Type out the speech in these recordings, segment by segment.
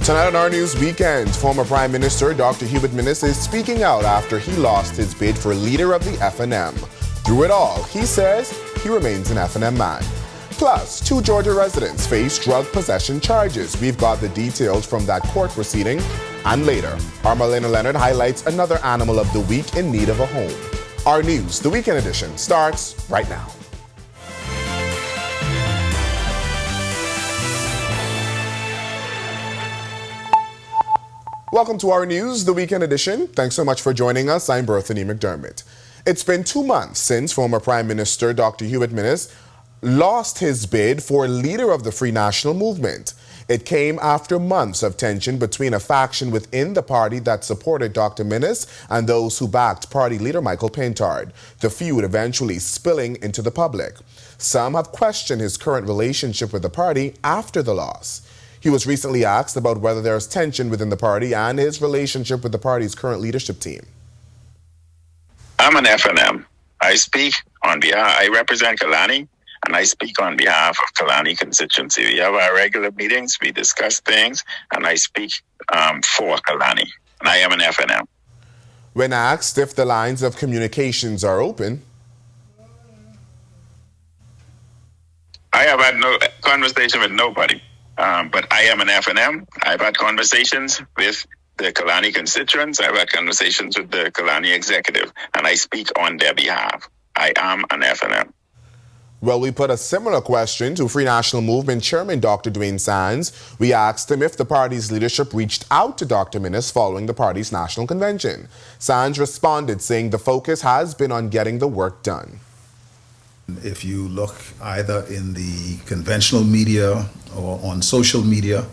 Tonight on Our News Weekend, former Prime Minister Dr. Hubert Minnis is speaking out after he lost his bid for leader of the FNM. Through it all, he says he remains an FNM man. Plus, 2 Georgia residents face drug possession charges. We've got the details from that court proceeding. And later, our Marlena Leonard highlights another animal of the week in need of a home. Our News, the Weekend Edition, starts right now. Welcome to Our News, the Weekend Edition. Thanks so much for joining us. I'm Berthany McDermott. It's been 2 months since former Prime Minister Dr. Hubert Minnis lost his bid for leader of the Free National Movement. It came after months of tension between a faction within the party that supported Dr. Minnis and those who backed party leader Michael Pintard, the feud eventually spilling into the public. Some have questioned his current relationship with the party after the loss. He was recently asked about whether there is tension within the party and his relationship with the party's current leadership team. I'm an FNM. I speak on behalf, I represent Kalani, and I speak on behalf of Kalani constituency. We have our regular meetings, we discuss things, and I speak for Kalani. And I am an FNM. When asked if the lines of communications are open, I have had no conversation with nobody. But I am an FNM. I've had conversations with the Kalani constituents. I've had conversations with the Kalani executive, and I speak on their behalf. I am an FNM. Well, we put a similar question to Free National Movement Chairman Dr. Dwayne Sands. We asked him if the party's leadership reached out to Dr. Minnis following the party's national convention. Sands responded, saying the focus has been on getting the work done. If you look either in the conventional media or on social media,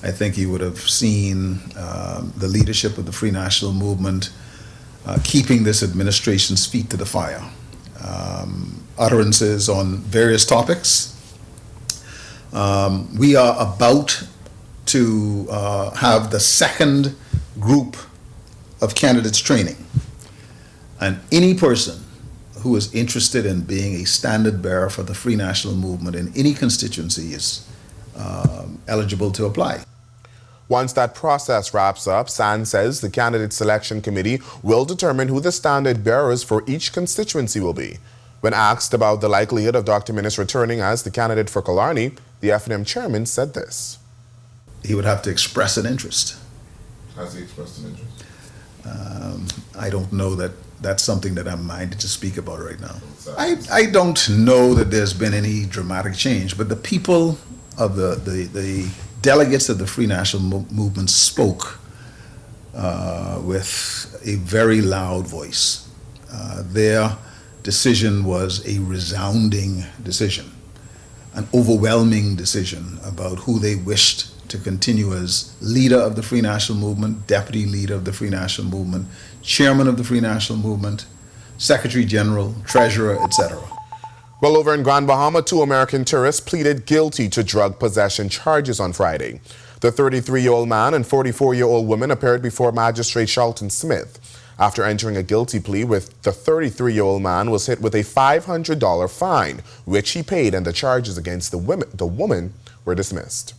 I think you would have seen the leadership of the Free National Movement keeping this administration's feet to the fire. Utterances on various topics. We are about to have the second group of candidates training. And any person who is interested in being a standard bearer for the Free National Movement in any constituency is eligible to apply. Once that process wraps up, Sands says the candidate selection committee will determine who the standard bearers for each constituency will be. When asked about the likelihood of Dr. Minnis returning as the candidate for Killarney, the FNM chairman said this. He would have to express an interest. Has he expressed an interest? I don't know that that's something that I'm minded to speak about right now. I don't know that there's been any dramatic change, but the people of the delegates of the Free National Movement spoke with a very loud voice. Their decision was a resounding decision, an overwhelming decision about who they wished to continue as leader of the Free National Movement, deputy leader of the Free National Movement, chairman of the Free National Movement, secretary general, treasurer, etc. Well, over in Grand Bahama, 2 American tourists pleaded guilty to drug possession charges on Friday. The 33-year-old man and 44-year-old woman appeared before Magistrate Charlton Smith. After entering a guilty plea, with the 33-year-old man was hit with a $500 fine, which he paid, and the charges against the woman were dismissed.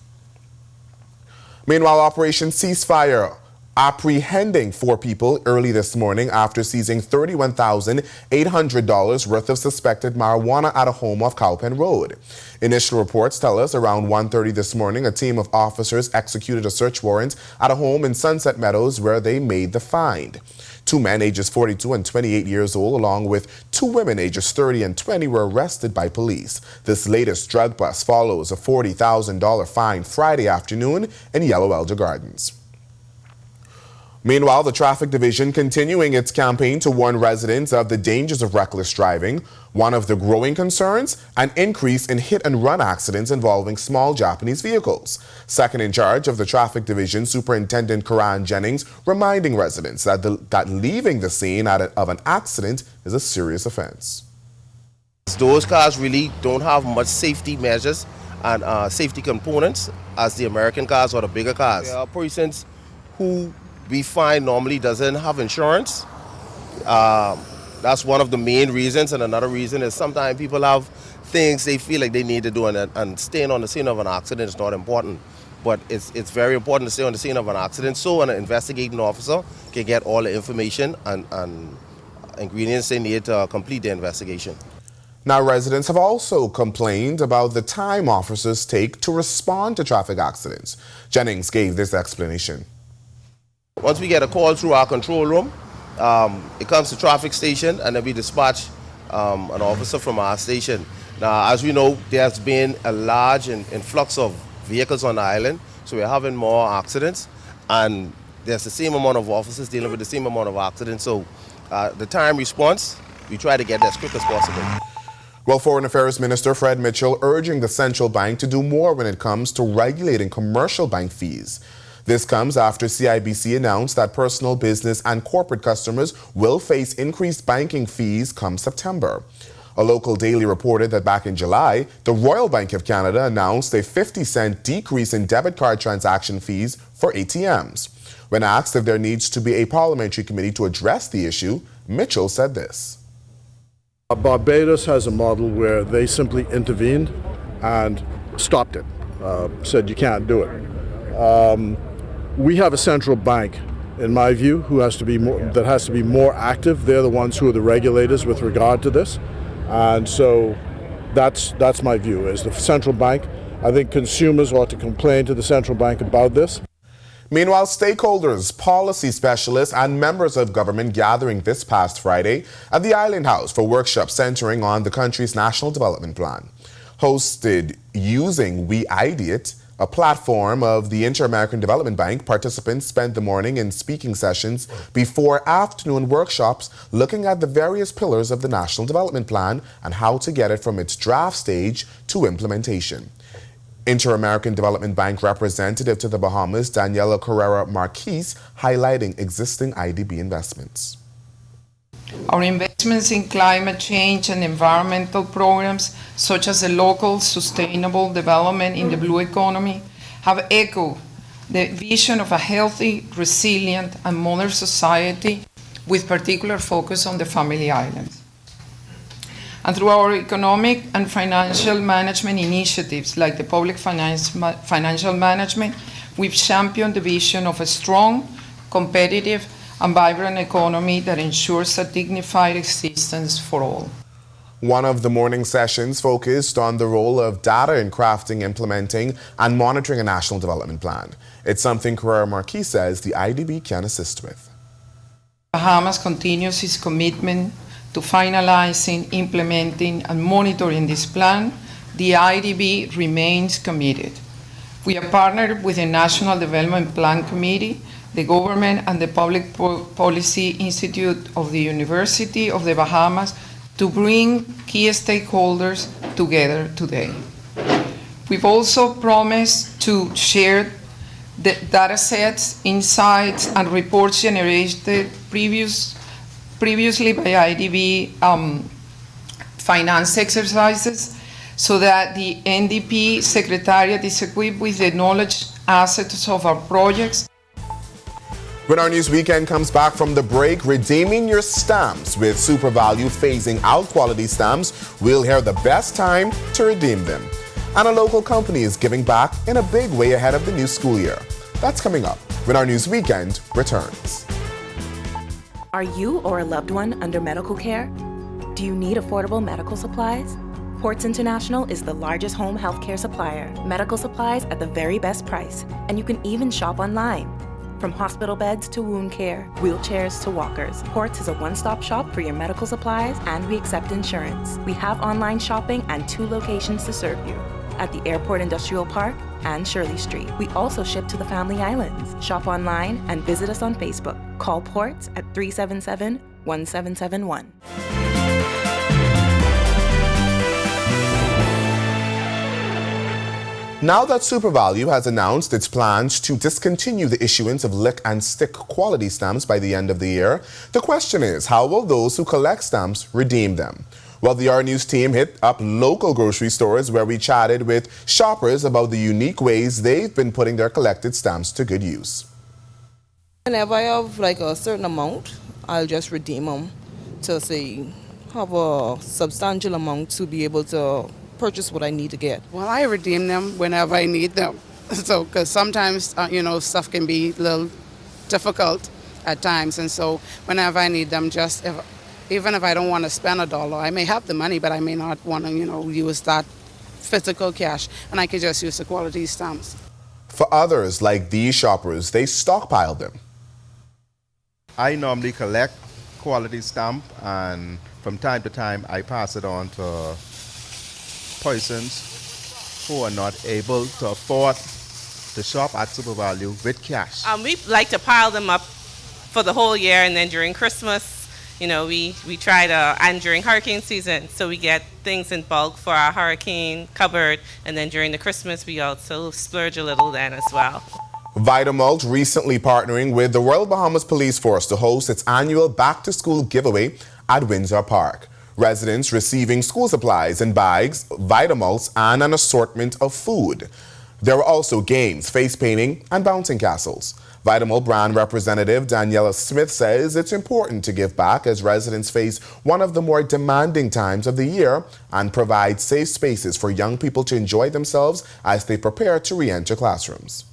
Meanwhile, Operation Ceasefire apprehending 4 people early this morning after seizing $31,800 worth of suspected marijuana at a home off Cowpen Road. Initial reports tell us around 1:30 this morning, a team of officers executed a search warrant at a home in Sunset Meadows where they made the find. 2 men ages 42 and 28 years old, along with 2 women ages 30 and 20, were arrested by police. This latest drug bust follows a $40,000 fine Friday afternoon in Yellow Elder Gardens. Meanwhile, the Traffic Division continuing its campaign to warn residents of the dangers of reckless driving. One of the growing concerns, an increase in hit-and-run accidents involving small Japanese vehicles. Second in charge of the Traffic Division, Superintendent Karan Jennings, reminding residents that leaving the scene of an accident is a serious offense. Those cars really don't have much safety measures and safety components as the American cars or the bigger cars. There are persons who we find normally doesn't have insurance. That's one of the main reasons, and another reason is sometimes people have things they feel like they need to do, and staying on the scene of an accident is not important. but it's very important to stay on the scene of an accident so an investigating officer can get all the information and ingredients they need to complete the investigation. Now, residents have also complained about the time officers take to respond to traffic accidents. Jennings gave this explanation. Once we get a call through our control room, it comes to traffic station and then we dispatch an officer from our station. Now, as we know, there's been a large influx of vehicles on the island, so we're having more accidents, and there's the same amount of officers dealing with the same amount of accidents. So the time response, we try to get as quick as possible. Well, Foreign Affairs Minister Fred Mitchell urging the central bank to do more when it comes to regulating commercial bank fees. This comes after CIBC announced that personal, business, and corporate customers will face increased banking fees come September. A local daily reported that back in July, the Royal Bank of Canada announced a 50-cent decrease in debit card transaction fees for ATMs. When asked if there needs to be a parliamentary committee to address the issue, Mitchell said this. Barbados has a model where they simply intervened and stopped it, said you can't do it. We have a central bank, in my view, that has to be more active. They're the ones who are the regulators with regard to this. And so that's my view, is the central bank. I think consumers ought to complain to the central bank about this. Meanwhile, stakeholders, policy specialists, and members of government gathering this past Friday at the Island House for workshops centering on the country's National Development Plan. Hosted using We Ideate, a platform of the Inter-American Development Bank, participants spent the morning in speaking sessions before afternoon workshops looking at the various pillars of the National Development Plan and how to get it from its draft stage to implementation. Inter-American Development Bank representative to the Bahamas, Daniela Carrera Marquez, highlighting existing IDB investments. Our investments in climate change and environmental programs, such as the local sustainable development in the blue economy, have echoed the vision of a healthy, resilient, and modern society with particular focus on the family islands. And through our economic and financial management initiatives, like the public financial management, we've championed the vision of a strong, competitive, and vibrant economy that ensures a dignified existence for all. One of the morning sessions focused on the role of data in crafting, implementing, and monitoring a national development plan. It's something Carrera Marquis says the IDB can assist with. Bahamas continues its commitment to finalizing, implementing, and monitoring this plan. The IDB remains committed. We have partnered with the National Development Plan Committee, the government, and the Public Policy Institute of the University of the Bahamas to bring key stakeholders together today. We've also promised to share the data sets, insights, and reports generated previously by IDB finance exercises so that the NDP Secretariat is equipped with the knowledge assets of our projects. When our news weekend comes back from the break, redeeming your stamps with SuperValu phasing out quality stamps, we'll hear the best time to redeem them. And a local company is giving back in a big way ahead of the new school year. That's coming up when our news weekend returns. Are you or a loved one under medical care? Do you need affordable medical supplies? Ports International is the largest home healthcare supplier. Medical supplies at the very best price, and you can even shop online. From hospital beds to wound care, wheelchairs to walkers, Ports is a one-stop shop for your medical supplies, and we accept insurance. We have online shopping and 2 locations to serve you, at the Airport Industrial Park and Shirley Street. We also ship to the Family Islands. Shop online and visit us on Facebook. Call Ports at 377-1771. Now that SuperValu has announced its plans to discontinue the issuance of lick and stick quality stamps by the end of the year, the question is, how will those who collect stamps redeem them? Well, the Our News team hit up local grocery stores where we chatted with shoppers about the unique ways they've been putting their collected stamps to good use. Whenever I have like a certain amount, I'll just redeem them to say, have a substantial amount to be able to purchase what I need to get. Well, I redeem them whenever I need them. So, because sometimes, stuff can be a little difficult at times. And so whenever I need them, even if I don't want to spend $1, I may have the money, but I may not want to, use that physical cash. And I could just use the quality stamps. For others, like these shoppers, they stockpile them. I normally collect quality stamp, and from time to time I pass it on to persons who are not able to afford to shop at Super Value with cash. We like to pile them up for the whole year, and then during Christmas, we try to, and during hurricane season, so we get things in bulk for our hurricane cupboard, and then during the Christmas we also splurge a little then as well. Vitamalt recently partnering with the Royal Bahamas Police Force to host its annual back-to-school giveaway at Windsor Park. Residents receiving school supplies and bags, Vitamalts, and an assortment of food. There were also games, face painting, and bouncing castles. Vitamalt brand representative Daniela Smith says it's important to give back as residents face one of the more demanding times of the year and provide safe spaces for young people to enjoy themselves as they prepare to re-enter classrooms.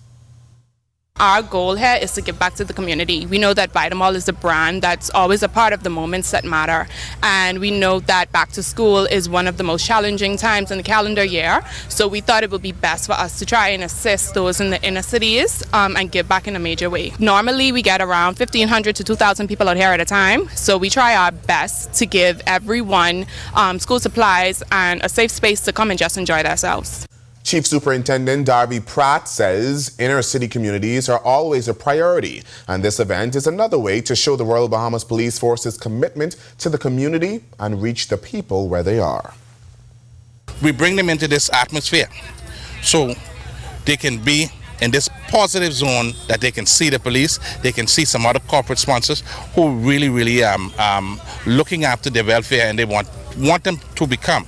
Our goal here is to give back to the community. We know that Vitamalt is a brand that's always a part of the moments that matter. And we know that back to school is one of the most challenging times in the calendar year. So we thought it would be best for us to try and assist those in the inner cities and give back in a major way. Normally we get around 1,500 to 2,000 people out here at a time. So we try our best to give everyone school supplies and a safe space to come and just enjoy themselves. Chief Superintendent Darby Pratt says inner city communities are always a priority, and this event is another way to show the Royal Bahamas Police Force's commitment to the community and reach the people where they are. We bring them into this atmosphere so they can be in this positive zone that they can see the police, they can see some other corporate sponsors who really looking after their welfare, and they want them to become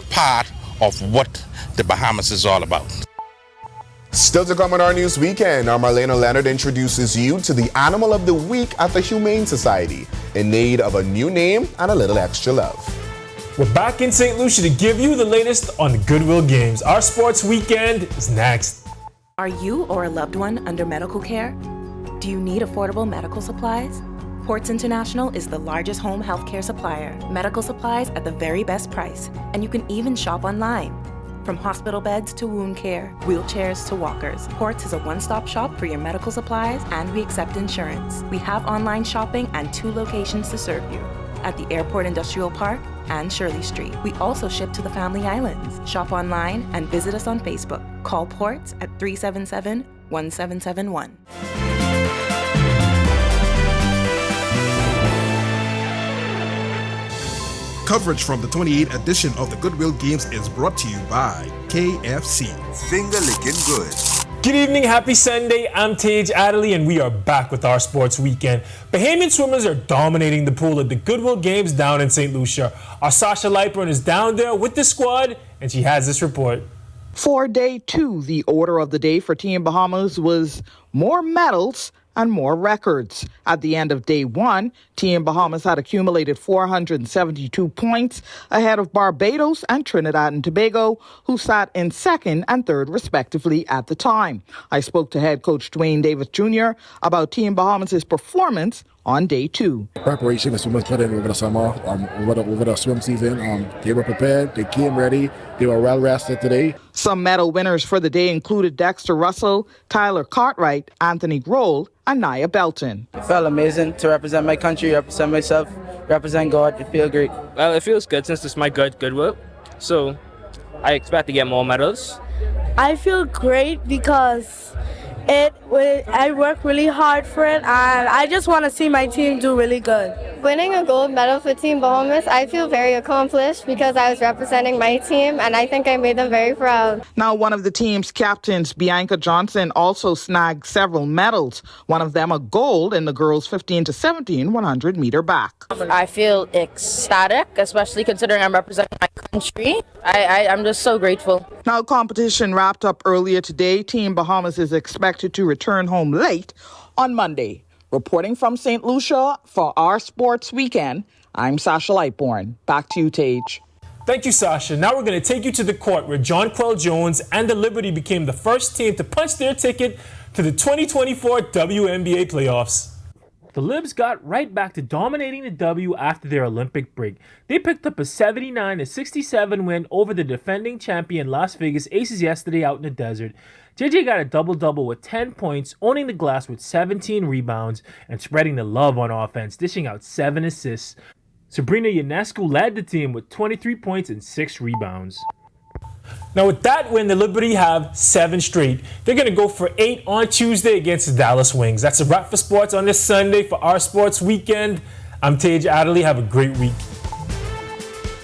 part of what the Bahamas is all about. Still to come on our News Weekend, our Marlena Leonard introduces you to the Animal of the Week at the Humane Society, in need of a new name and a little extra love. We're back in St. Lucia to give you the latest on the Goodwill Games. Our Sports Weekend is next. Are you or a loved one under medical care? Do you need affordable medical supplies? Ports International is the largest home healthcare supplier. Medical supplies at the very best price, and you can even shop online. From hospital beds to wound care, wheelchairs to walkers, Ports is a one-stop shop for your medical supplies, and we accept insurance. We have online shopping and 2 locations to serve you, at the Airport Industrial Park and Shirley Street. We also ship to the Family Islands. Shop online and visit us on Facebook. Call Ports at 377-1771. Coverage from the 28th edition of the Goodwill Games is brought to you by KFC. Finger licking good. Good evening, happy Sunday. I'm Tage Adderley, and we are back with our Sports Weekend. Bahamian swimmers are dominating the pool at the Goodwill Games down in St. Lucia. Our Sasha Lightburn is down there with the squad, and she has this report. For day 2, the order of the day for Team Bahamas was more medals and more records. At the end of day 1, Team Bahamas had accumulated 472 points ahead of Barbados and Trinidad and Tobago, who sat in 2nd and 3rd respectively at the time. I spoke to head coach Dwayne Davis Jr. about Team Bahamas' performance on day 2. Preparation is so much better over the summer, over the swim season. They were prepared, they came ready, they were well rested today. Some medal winners for the day included Dexter Russell, Tyler Cartwright, Anthony Grohl, and Nia Belton. It felt amazing to represent my country, represent myself, represent God. It feels great. Well, it feels good since it's my Goodwill, so I expect to get more medals. I feel great because I work really hard for it, and I just want to see my team do really good. Winning a gold medal for Team Bahamas, I feel very accomplished because I was representing my team, and I think I made them very proud. Now, one of the team's captains, Bianca Johnson, also snagged several medals, one of them a gold in the girls' 15 to 17 100-meter back. I feel ecstatic, especially considering I'm representing my country. I'm just so grateful. Now, competition wrapped up earlier today. Team Bahamas is expected to return home late on Monday. Reporting from St. Lucia for our Sports Weekend, I'm Sasha Lightborn. Back to you, Tage. Thank you, Sasha. Now we're going to take you to the court where Jonquel Jones and the Liberty became the first team to punch their ticket to the 2024 WNBA playoffs. The Libs got right back to dominating the W after their Olympic break. They picked up a 79-67 win over the defending champion Las Vegas Aces yesterday out in the desert. JJ got a double-double with 10 points, owning the glass with 17 rebounds, and spreading the love on offense, dishing out 7 assists. Sabrina Ionescu led the team with 23 points and 6 rebounds. Now with that win, the Liberty have 7 straight. They're going to go for 8 on Tuesday against the Dallas Wings. That's a wrap for sports on this Sunday for our sports weekend. I'm Tej Adderley. Have a great week.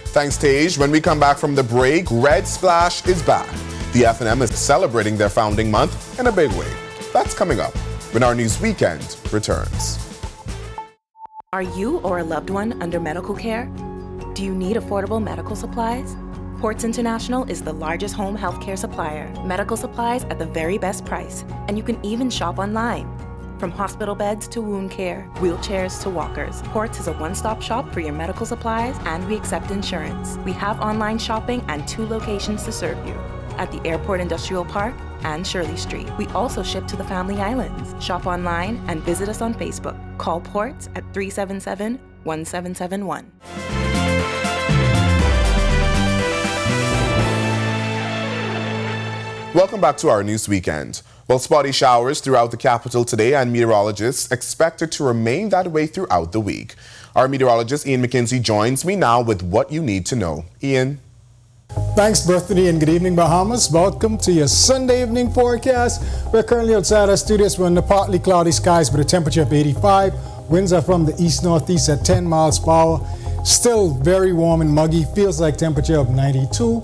Thanks, Tej. When we come back from the break, Red Splash is back. The F&M is celebrating their founding month in a big way. That's coming up when our news weekend returns. Are you or a loved one under medical care? Do you need affordable medical supplies? Ports International is the largest home healthcare supplier. Medical supplies at the very best price. And you can even shop online. From hospital beds to wound care, wheelchairs to walkers, Ports is a one-stop shop for your medical supplies, and we accept insurance. We have online shopping and 2 locations to serve you. At the Airport Industrial Park and Shirley Street. We also ship to the Family Islands. Shop online and visit us on Facebook. Call Ports at 377-1771. Welcome back to our news weekend. Well, spotty showers throughout the capital today, and meteorologists expected to remain that way throughout the week. Our meteorologist Ian McKenzie joins me now with what you need to know. Ian. Thanks, Berthany, and good evening, Bahamas. Welcome to your Sunday evening forecast. We're currently outside our studios. We're under partly cloudy skies with a temperature of 85. Winds are from the east-northeast at 10 miles per hour. Still very warm and muggy. Feels like temperature of 92.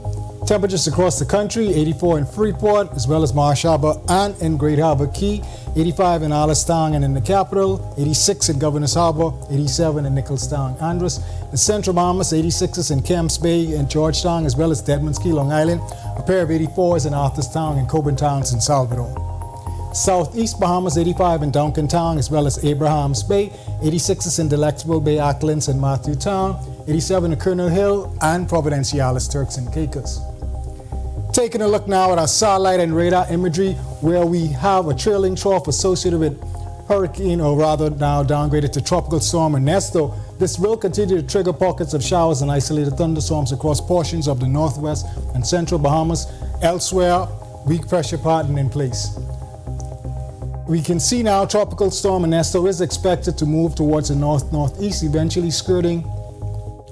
Temperatures across the country, 84 in Freeport, as well as Marsh Harbor and in Great Harbor Key, 85 in Alistown and in the capital, 86 in Governor's Harbor, 87 in Nicholstown, Andros. The Central Bahamas, 86s in Kemps Bay and Georgetown, as well as Deadman's Key, Long Island. A pair of 84s in Arthurstown and Coburn Towns in Salvador. Southeast Bahamas, 85 in Duncan Town, as well as Abrahams Bay, 86s in Delectable Bay, Acklands and Matthew Town, 87 in Colonel Hill and Providenciales, Turks and Caicos. Taking a look now at our satellite and radar imagery, where we have a trailing trough associated with hurricane, or rather now downgraded to tropical storm Ernesto. This will continue to trigger pockets of showers and isolated thunderstorms across portions of the northwest and central Bahamas. Elsewhere, weak pressure pattern in place. We can see now tropical storm Ernesto is expected to move towards the north-northeast, eventually skirting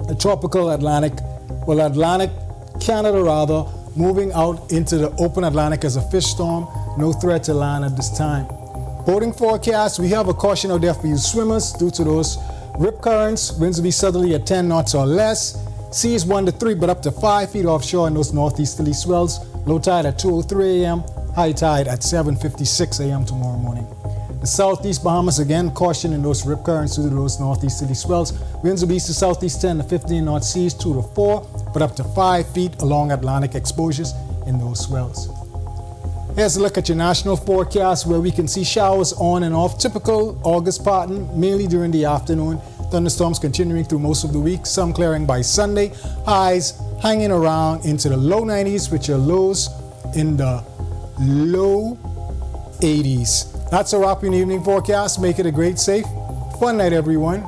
the tropical Atlantic Canada rather, moving out into the open Atlantic as a fish storm. No threat to land at this time. Boating forecast, we have a caution out there for you swimmers due to those rip currents. Winds will be southerly at 10 knots or less. Seas 1 to 3 but up to 5 feet offshore in those northeasterly swells. Low tide at 2:03 a.m., high tide at 7:56 a.m. tomorrow morning. The southeast Bahamas, again, caution in those rip currents due to those northeasterly swells. Winds will be east to southeast 10 to 15 knot, seas 2 to 4, but up to 5 feet along Atlantic exposures in those swells. Here's a look at your national forecast, where we can see showers on and off, typical August pattern, mainly during the afternoon. Thunderstorms continuing through most of the week, some clearing by Sunday. Highs hanging around into the low 90s, with your lows in the low 80s. That's a wrap in the evening forecast. Make it a great, safe, fun night, everyone.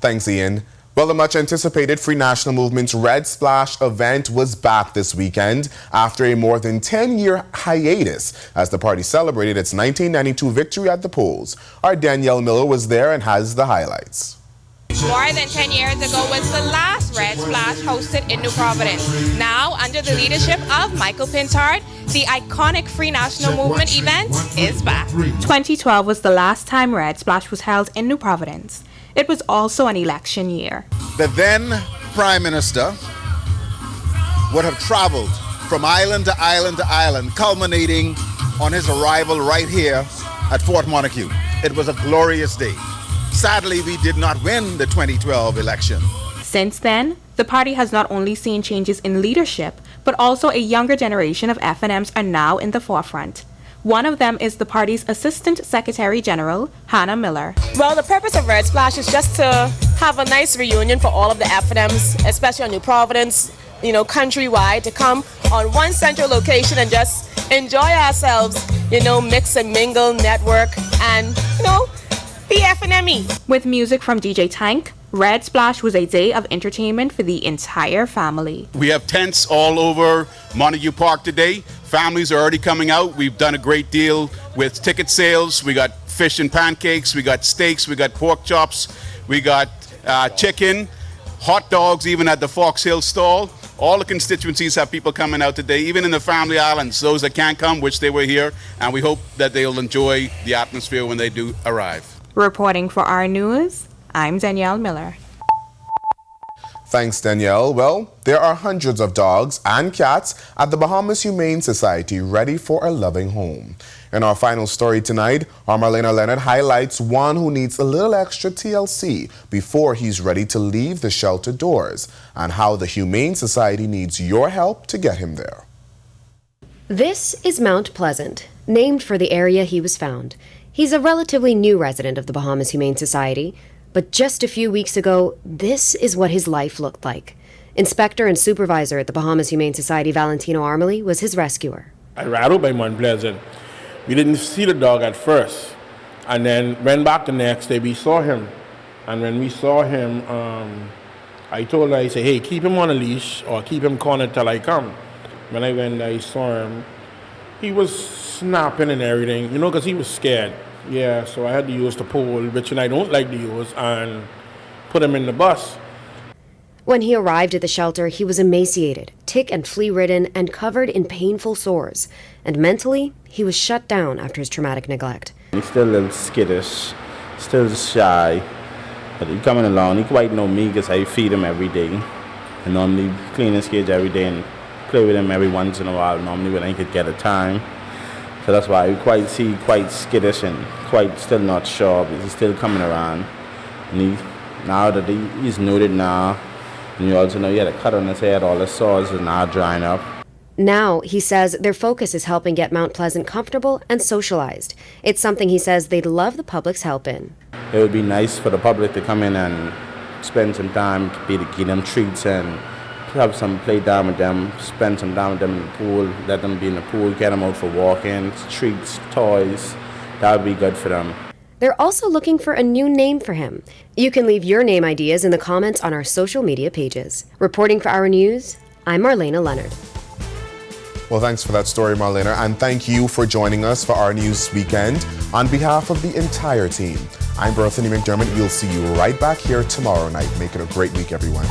Thanks, Ian. Well, the much-anticipated Free National Movement's Red Splash event was back this weekend after a more than 10-year hiatus as the party celebrated its 1992 victory at the polls. Our Danielle Miller was there and has the highlights. More than 10 years ago was the last Red Splash hosted in New Providence. Now, under the leadership of Michael Pintard, the iconic Free National Movement event is back. 2012 was the last time Red Splash was held in New Providence. It was also an election year. The then Prime Minister would have traveled from island to island to island, culminating on his arrival right here at Fort Montague. It was a glorious day. Sadly, we did not win the 2012 election. Since then, the party has not only seen changes in leadership, but also a younger generation of F&Ms are now in the forefront. One of them is the party's Assistant Secretary General, Hannah Miller. Well, the purpose of Red Splash is just to have a nice reunion for all of the FNMs, especially on New Providence, countrywide, to come on one central location and just enjoy ourselves, mix and mingle, network, and, be FNME. With music from DJ Tank, Red Splash was a day of entertainment for the entire family. We have tents all over Montague Park today. Families are already coming out. We've done a great deal with ticket sales. We got fish and pancakes, we got steaks, we got pork chops, we got chicken, hot dogs even at the Fox Hill stall. All the constituencies have people coming out today, even in the family islands. Those that can't come, wish they were here, and we hope that they'll enjoy the atmosphere when they do arrive. Reporting for Our News, I'm Danielle Miller. Thanks, Danielle. Well, there are hundreds of dogs and cats at the Bahamas Humane Society ready for a loving home. In our final story tonight, our Marlena Leonard highlights one who needs a little extra TLC before he's ready to leave the shelter doors, and how the Humane Society needs your help to get him there. This is Mount Pleasant, named for the area he was found. He's a relatively new resident of the Bahamas Humane Society, but just a few weeks ago, this is what his life looked like. Inspector and supervisor at the Bahamas Humane Society, Valentino Armley, was his rescuer. I rattled by Mount Pleasant. We didn't see the dog at first, and then went back the next day. We saw him, and when we saw him, I told her, I said, hey, keep him on a leash or keep him cornered till I come. When I went, I saw him. He was snapping and everything, because he was scared. Yeah, so I had to use the pole, which I don't like to use, and put him in the bus. When he arrived at the shelter, he was emaciated, tick and flea-ridden, and covered in painful sores. And mentally, he was shut down after his traumatic neglect. He's still a little skittish, still shy, but he's coming along. He quite know me because I feed him every day. I normally clean his cage every day and play with him every once in a while, normally when I could get a time. So that's why we see quite skittish and quite still not sure, but he's still coming around. And now that he's noted now, and you also know he had a cut on his head, all the sores are now drying up. Now, he says, their focus is helping get Mount Pleasant comfortable and socialized. It's something he says they'd love the public's help in. It would be nice for the public to come in and spend some time, to give them treats and have some play down with them, spend some time with them in the pool, let them be in the pool, get them out for walk-ins, treats, toys. That would be good for them. They're also looking for a new name for him. You can leave your name ideas in the comments on our social media pages. Reporting for Our News, I'm Marlena Leonard. Well, thanks for that story, Marlena, and thank you for joining us for Our News Weekend. On behalf of the entire team, I'm Berthany McDermott. We'll see you right back here tomorrow night. Make it a great week, everyone.